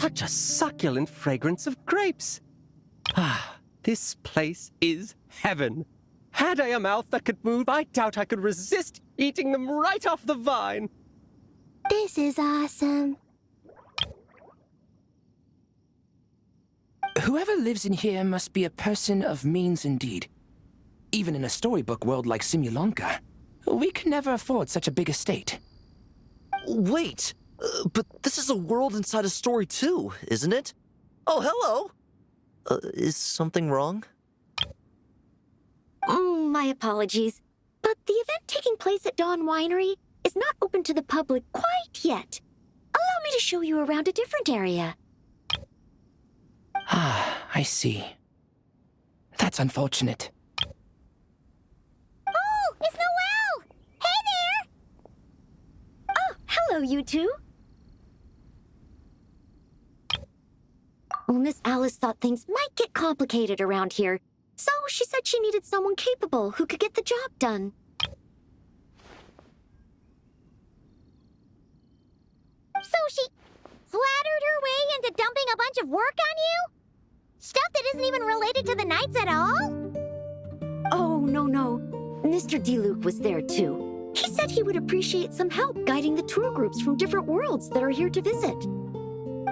Such a succulent fragrance of grapes. Ah, this place is heaven. Had I a mouth that could move, I doubt I could resist eating them right off the vine. This is awesome. Whoever lives in here must be a person of means indeed. Even in a storybook world like Simulanka, we can never afford such a big estate. Wait, but this is a world inside a story too, isn't it? Oh, hello! Is something wrong? My apologies, but the event taking place at Dawn Winery is not open to the public quite yet. Allow me to show you around a different area. Ah, I see. That's unfortunate. Oh, it's Noelle! Hey there! Oh, hello, you two. Well, Miss Alice thought things might get complicated around here, so she said she needed someone capable who could get the job done. So she flattered her way into dumping a bunch of work on you? Stuff that isn't even related to the Knights at all? Oh, no. Mr. DeLuke was there too. He said he would appreciate some help guiding the tour groups from different worlds that are here to visit.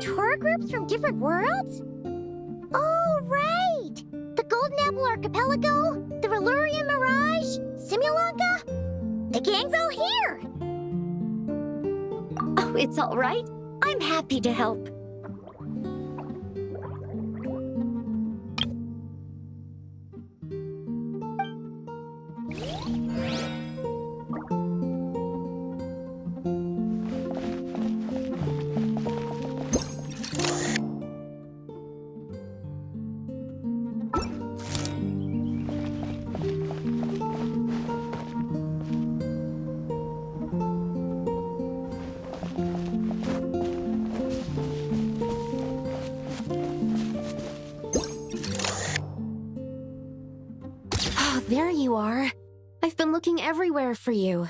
Tour groups from different worlds? Oh, right! The Golden Apple Archipelago, the Valurian Mirage, Simulanka? The gang's all here! Oh, it's all right. I'm happy to help. There you are. I've been looking everywhere for you.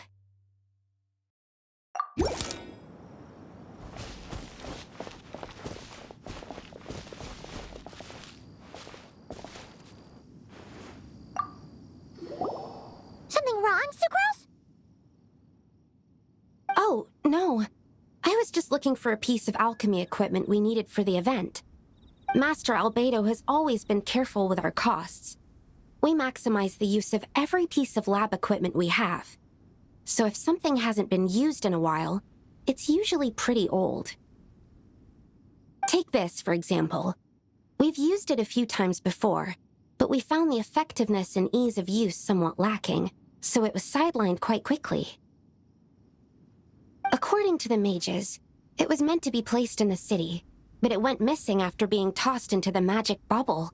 Something wrong, Sucrose? Oh, no. I was just looking for a piece of alchemy equipment we needed for the event. Master Albedo has always been careful with our costs. We maximize the use of every piece of lab equipment we have. So if something hasn't been used in a while, it's usually pretty old. Take this, for example. We've used it a few times before, but we found the effectiveness and ease of use somewhat lacking, so it was sidelined quite quickly. According to the mages, it was meant to be placed in the city, but it went missing after being tossed into the magic bubble.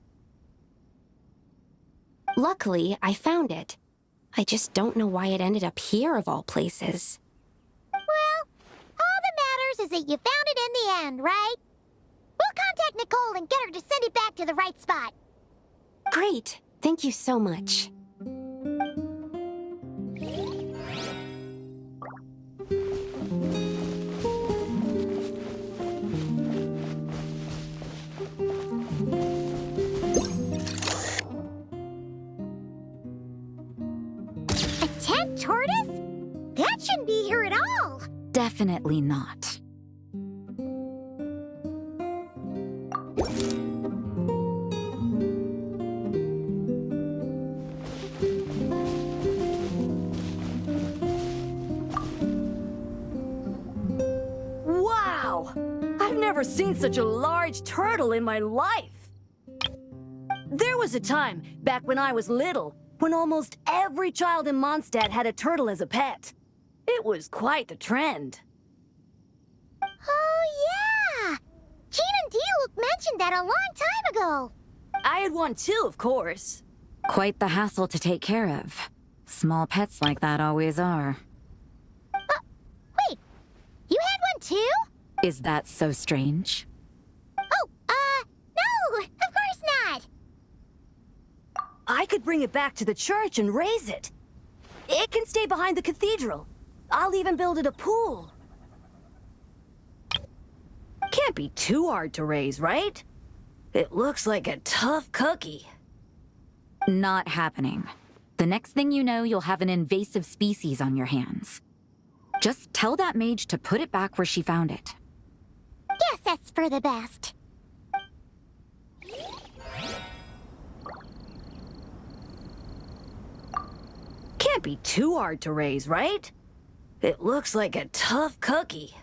Luckily, I found it. I just don't know why it ended up here of all places. Well, all that matters is that you found it in the end, right? We'll contact Nicole and get her to send it back to the right spot. Great. Thank you so much. Tortoise? That shouldn't be here at all. Definitely not. Wow! I've never seen such a large turtle in my life. There was a time, back when I was little, when almost every child in Mondstadt had a turtle as a pet. It was quite the trend. Oh, yeah! Gene and Diluc mentioned that a long time ago. I had one too, of course. Quite the hassle to take care of. Small pets like that always are. Wait, you had one too? Is that so strange? Oh, no, of course not. I could bring it back to the church and raise it. It can stay behind the cathedral. I'll even build it a pool. Can't be too hard to raise, right? It looks like a tough cookie. Not happening. The next thing you know, you'll have an invasive species on your hands. Just tell that mage to put it back where she found it. Guess that's for the best. Can't be too hard to raise, right? It looks like a tough cookie.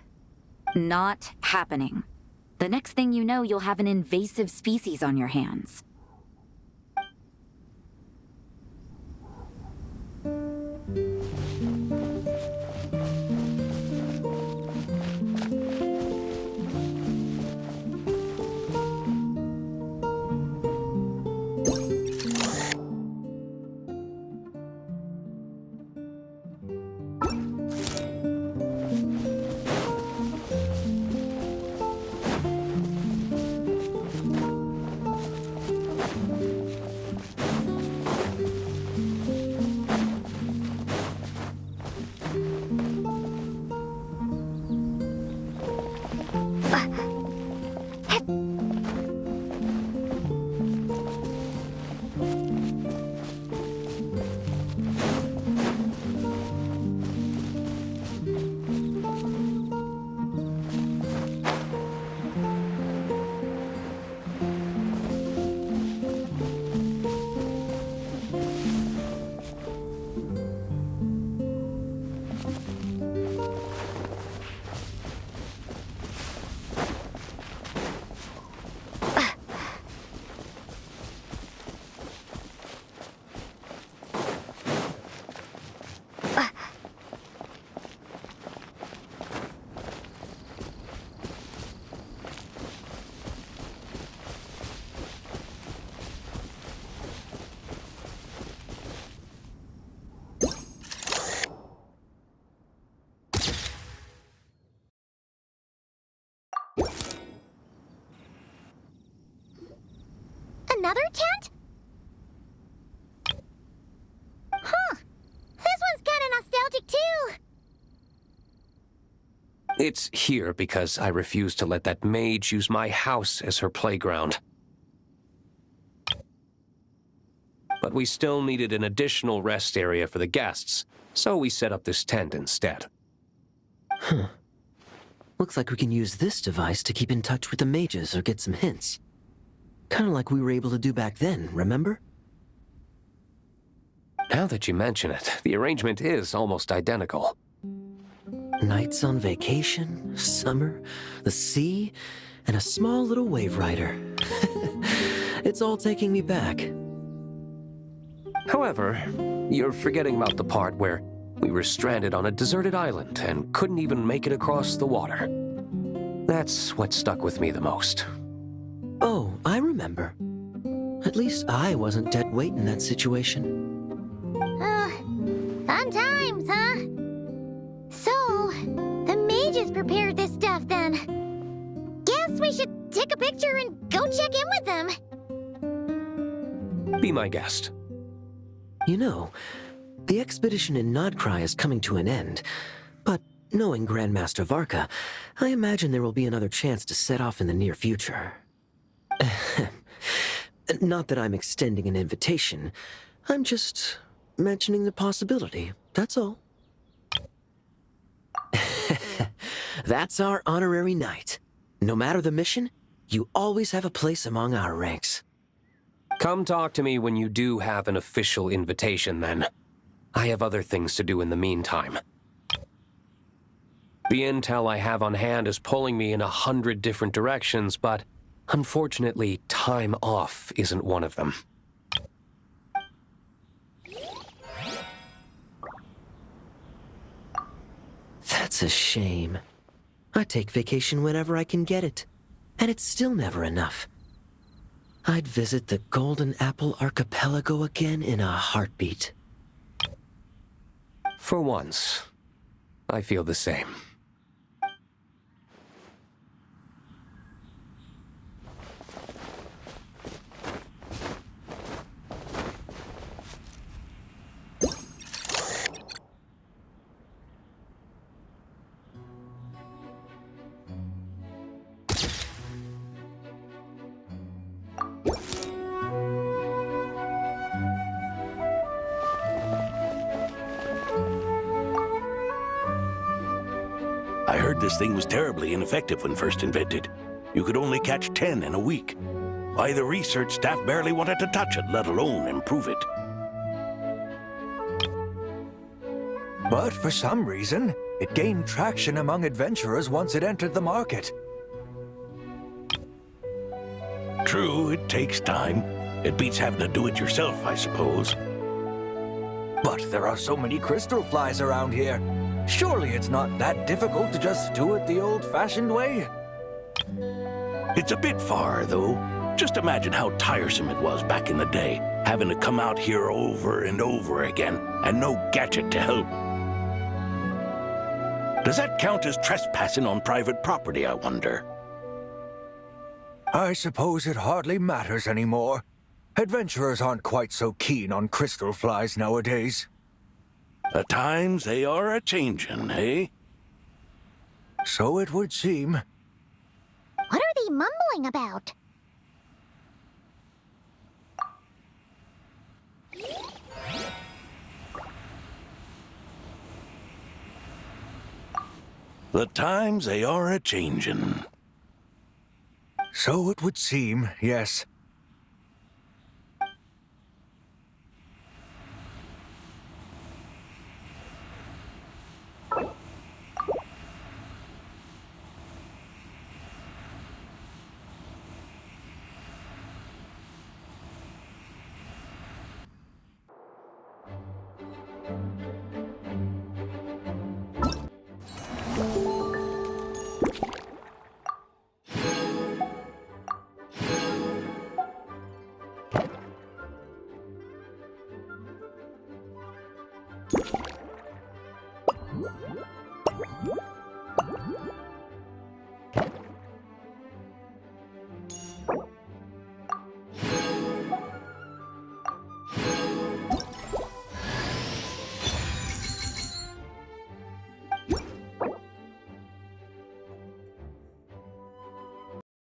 Not happening. The next thing you know, you'll have an invasive species on your hands. Another tent? Huh. This one's kinda nostalgic too. It's here because I refused to let that mage use my house as her playground. But we still needed an additional rest area for the guests, so we set up this tent instead. Huh. Looks like we can use this device to keep in touch with the mages or get some hints. Kind of like we were able to do back then, remember? Now that you mention it, the arrangement is almost identical. Nights on vacation, summer, the sea, and a small little wave rider. It's all taking me back. However, you're forgetting about the part where we were stranded on a deserted island and couldn't even make it across the water. That's what stuck with me the most. Oh, I remember. At least I wasn't dead weight in that situation. Fun times, huh? So, the mages prepared this stuff then. Guess we should take a picture and go check in with them. Be my guest. You know, the expedition in Nodcry is coming to an end, but knowing Grandmaster Varka, I imagine there will be another chance to set off in the near future. Not that I'm extending an invitation, I'm just mentioning the possibility, that's all. That's our honorary knight. No matter the mission, you always have a place among our ranks. Come talk to me when you do have an official invitation, then. I have other things to do in the meantime. The intel I have on hand is pulling me in 100 different directions, but unfortunately, time off isn't one of them. That's a shame. I take vacation whenever I can get it, and it's still never enough. I'd visit the Golden Apple Archipelago again in a heartbeat. For once, I feel the same. I heard this thing was terribly ineffective when first invented. You could only catch 10 in a week. Why, the research staff barely wanted to touch it, let alone improve it. But for some reason, it gained traction among adventurers once it entered the market. True, it takes time. It beats having to do it yourself, I suppose. But there are so many crystal flies around here. Surely it's not that difficult to just do it the old-fashioned way? It's a bit far, though. Just imagine how tiresome it was back in the day, having to come out here over and over again, and no gadget to help. Does that count as trespassing on private property, I wonder? I suppose it hardly matters anymore. Adventurers aren't quite so keen on crystal flies nowadays. The times they are a-changin', eh? So it would seem. What are they mumbling about? The times they are a-changin'. So it would seem, yes.